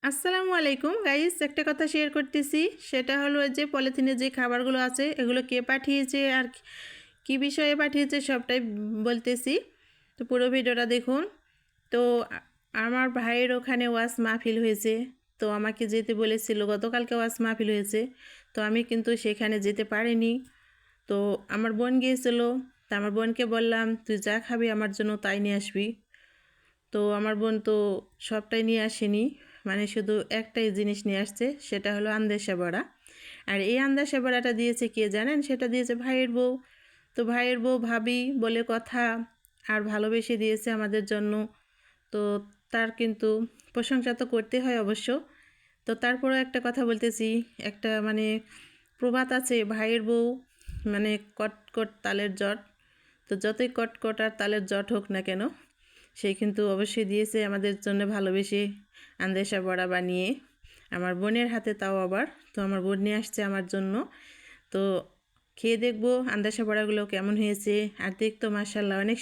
আসসালামু আলাইকুম গাইস, একটা কথা শেয়ার করতেছি। সেটা হলো যে পলিথিনে যে খাবারগুলো আছে এগুলো কে পাঠিয়েছে আর কি বিষয়ে পাঠিয়েছে সবটাই বলতেছি। তো পুরো ভিডিওটা দেখুন। তো আমার ভাইয়ের ওখানে ওয়াজ মাহফিল হয়েছে। তো আমাকে যেতে বলেছিল, গতকালকে ওয়াজ মাহফিল হয়েছে। তো আমি কিন্তু সেখানে যেতে পারিনি। তো আমার বোন গিয়েছিল। তা আমার বোনকে বললাম, তুই যা খাবি আমার জন্য তাই নিয়ে আসবি। তো আমার বোন তো সবটাই নিয়ে আসেনি, মানে শুধু একটাই জিনিস নিয়ে আসছে, সেটা হলো আন্দেশা বড়া। আর এই আন্দেশা বড়াটা দিয়েছে কে জানেন? সেটা দিয়েছে ভাইয়ের বউ। তো ভাইয়ের বউ ভাবি বলে কথা, আর ভালোবেসে দিয়েছে আমাদের জন্য। তো তার কিন্তু প্রশংসা তো করতে হয় অবশ্য। তো তারপরেও একটা কথা বলতেছি, একটা মানে প্রবাদ আছে, ভাইয়ের বউ মানে কটকট তালের জট। তো যতই কটকট আর তালের জট হোক না কেন, সে কিন্তু অবশ্যই দিয়েছে আমাদের জন্য ভালোবেসে আন্দেশা বড়া বানিয়ে, আমার বোনের হাতে তাও আবার। তো আমার বোন নিয়ে আসছে আমার জন্য। তো খেয়ে দেখবো আন্দেশা বড়াগুলো কেমন হয়েছে। আর দেখতো মাশাআল্লাহ অনেক